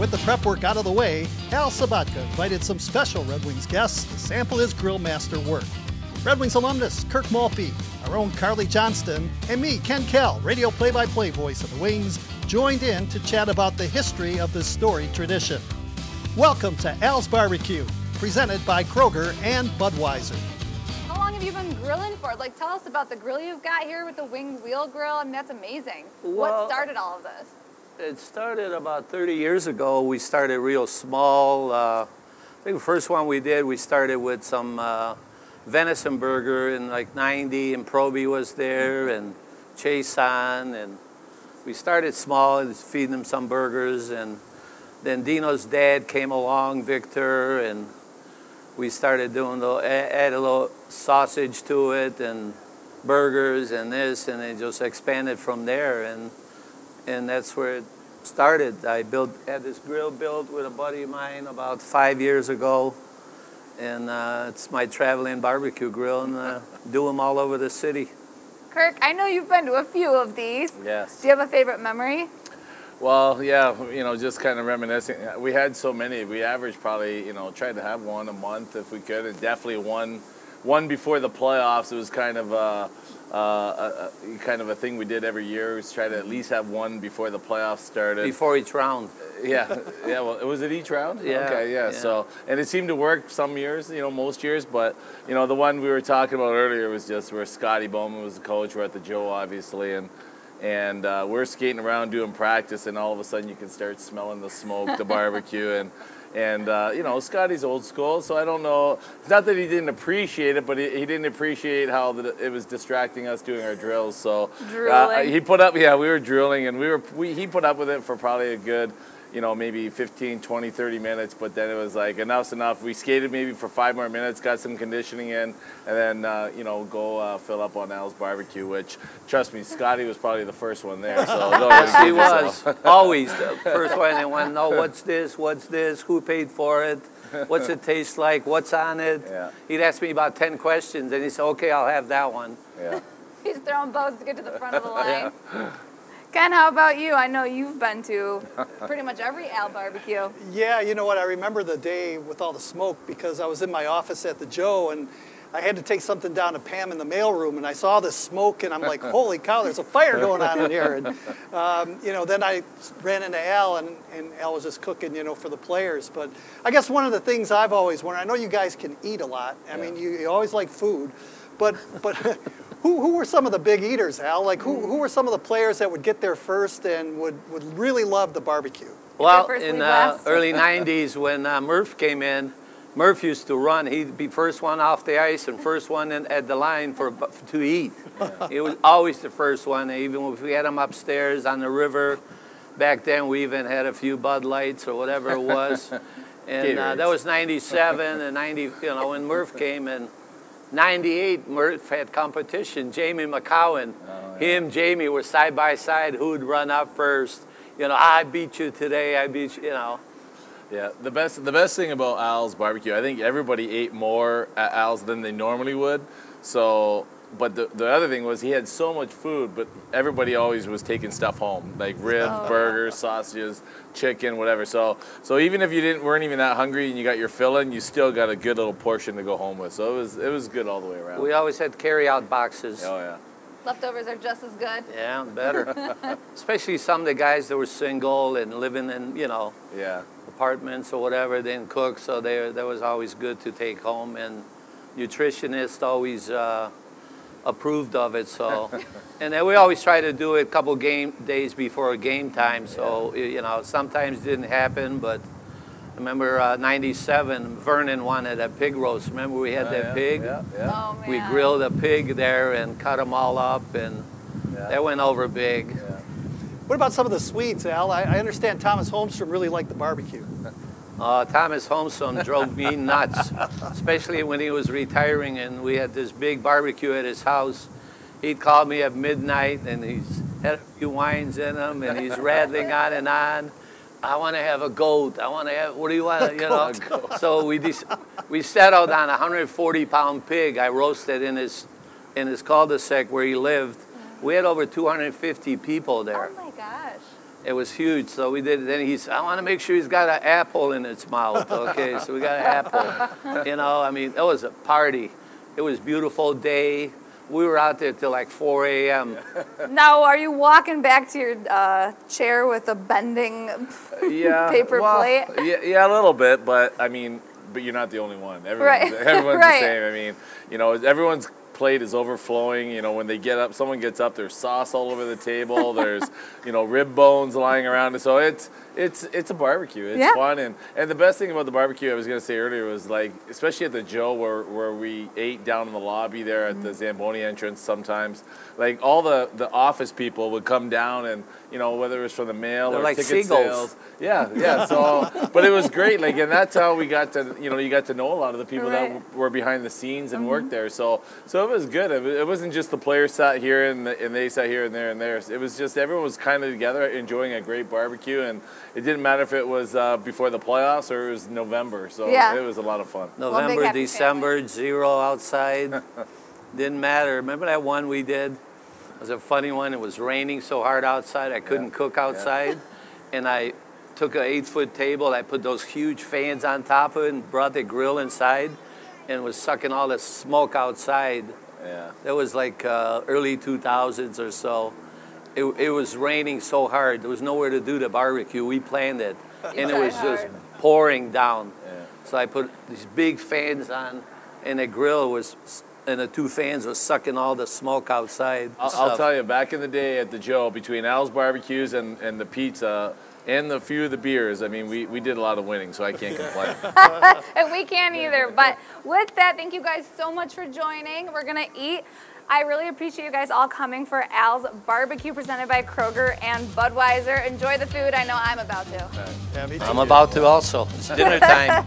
with the prep work out of the way, Al Sobotka invited some special Red Wings guests to sample his grill master work. Red Wings alumnus Kirk Maltby, our own Carley Johnston, and me, Ken Kal, radio play-by-play voice of the Wings, joined in to chat about the history of this storied tradition. Welcome to Al's BBQ, presented by Kroger and Budweiser. How long have you been grilling for? Like, tell us about the grill you've got here with the Wings wheel grill. I mean, that's amazing. What started all of this? It started about 30 years ago. We started real small. I think the first one we did, we started with some venison burger in like 90, and Proby was there, and Chason, and we started small and feeding them some burgers, and then Dino's dad came along, Victor, and we started doing add a little sausage to it, and burgers, and this, and it just expanded from there, and that's where it started. I had this grill built with a buddy of mine about 5 years ago, and it's my traveling barbecue grill, and do them all over the city. Kirk, I know you've been to a few of these. Yes. Do you have a favorite memory? Well, yeah, just kind of reminiscing. We had so many. We averaged probably, tried to have one a month if we could, and definitely one before the playoffs. It was kind of a thing we did every year. We tried to at least have one before the playoffs started. Before each round. Yeah. Well, was it each round? Yeah. Okay, yeah. So, and it seemed to work some years, most years, but, the one we were talking about earlier was just where Scotty Bowman was the coach. We're at the Joe, obviously, and we're skating around doing practice, and all of a sudden you can start smelling the smoke, the barbecue, and Scotty's old school, so I don't know. It's not that he didn't appreciate it, but he didn't appreciate how it was distracting us doing our drills. So he put up, we were drilling, and he put up with it for probably a good, maybe 15, 20, 30 minutes, but then it was like, enough's enough. We skated maybe for 5 more minutes, got some conditioning in, and then, go fill up on Al's BBQ, which, trust me, Scotty was probably the first one there. So yes, he was. Always the first one. They want to know, what's this, who paid for it, what's it taste like, what's on it. Yeah. He'd ask me about 10 questions, and he'd say, okay, I'll have that one. Yeah. He's throwing bows to get to the front of the line. Yeah. Ken, how about you? I know you've been to pretty much every AL-BBQ. Yeah, you know what? I remember the day with all the smoke because I was in my office at the Joe, and I had to take something down to Pam in the mailroom, and I saw this smoke, and I'm like, holy cow, there's a fire going on in here. And, then I ran into Al, and Al was just cooking, for the players. But I guess one of the things I've always wondered, I know you guys can eat a lot. I mean, you always like food, but who were some of the big eaters, Al? Like, who were some of the players that would get there first and would really love the barbecue? Well, in the early 90s, when Murph came in, Murph used to run. He'd be first one off the ice and first one at the line to eat. He was always the first one. Even if we had him upstairs on the river, back then we even had a few Bud Lights or whatever it was. And that was 97 and 90, when Murph came in. 98, Murph had competition. Jamie McCowan, him, Jamie were side by side. Who would run up first? I beat you today. I beat you. Yeah, the best thing about Al's BBQ, I think everybody ate more at Al's than they normally would. So, but the other thing was he had so much food, but everybody always was taking stuff home, like ribs, burgers, sausages, chicken, whatever. So even if you weren't even that hungry and you got your filling, you still got a good little portion to go home with. So it was good all the way around. We always had carry-out boxes. Oh yeah. Leftovers are just as good. Yeah, better. Especially some of the guys that were single and living in, apartments or whatever, they didn't cook, so that was always good to take home. And nutritionists always approved of it. So, and then we always try to do it a couple game days before game time. So sometimes it didn't happen, but I remember 97, Vernon wanted a pig roast. Remember we had that pig? Yeah. Oh, man. We grilled a pig there and cut them all up, and that went over big. Yeah. What about some of the sweets, Al? I understand Thomas Holmstrom really liked the barbecue. Thomas Holmstrom drove me nuts, especially when he was retiring and we had this big barbecue at his house. He'd call me at midnight and he's had a few wines in him and he's rattling on and on. I want to have a goat. I want to have, what do you want? So we settled on a 140-pound pig I roasted in his cul-de-sac where he lived. We had over 250 people there. Oh my gosh. It was huge, so we did it. Then he said, I want to make sure he's got an apple in its mouth. Okay, so we got an apple. You know, I mean, it was a party. It was a beautiful day. We were out there till like 4 a.m. Now, are you walking back to your chair with a bending paper plate? Yeah, a little bit, but I mean, but you're not the only one. Everyone's Right. the same. I mean, you know, everyone's plate is overflowing. You know, when they get up, someone gets up, there's sauce all over the table. There's, you know, rib bones lying around. So it's a barbecue. It's fun, and the best thing about the barbecue, I was gonna say earlier, was like, especially at the Joe where we ate down in the lobby there at the Zamboni entrance. Sometimes, like all the office people would come down, and you know, whether it was from the mail or like ticket seagulls. sales. Yeah. So, but it was great. Like, and that's how we got to, you know, you got to know a lot of the people that were behind the scenes and worked there. So it was good. It wasn't just the players sat here and they sat here and there and there. It was just everyone was kind of together enjoying a great barbecue, and it didn't matter if it was before the playoffs or it was November. So it was a lot of fun. November, December, 0 outside. Didn't matter. Remember that one we did? It was a funny one. It was raining so hard outside I couldn't cook outside. And I took an 8-foot table. I put those huge fans on top of it and brought the grill inside and was sucking all the smoke outside. Yeah. That was like early 2000s or so. It was raining so hard. There was nowhere to do the barbecue. We planned it. And it was just pouring down. Yeah. So I put these big fans on, and the grill was, and the 2 fans were sucking all the smoke outside. I'll tell you, back in the day at the Joe, between Al's barbecues and the pizza and a few of the beers, I mean, we did a lot of winning, so I can't complain. And we can't either. But with that, thank you guys so much for joining. We're going to eat. I really appreciate you guys all coming for Al's Barbecue presented by Kroger and Budweiser. Enjoy the food. I know I'm about to. Yeah, me too. I'm about to also. It's dinner time.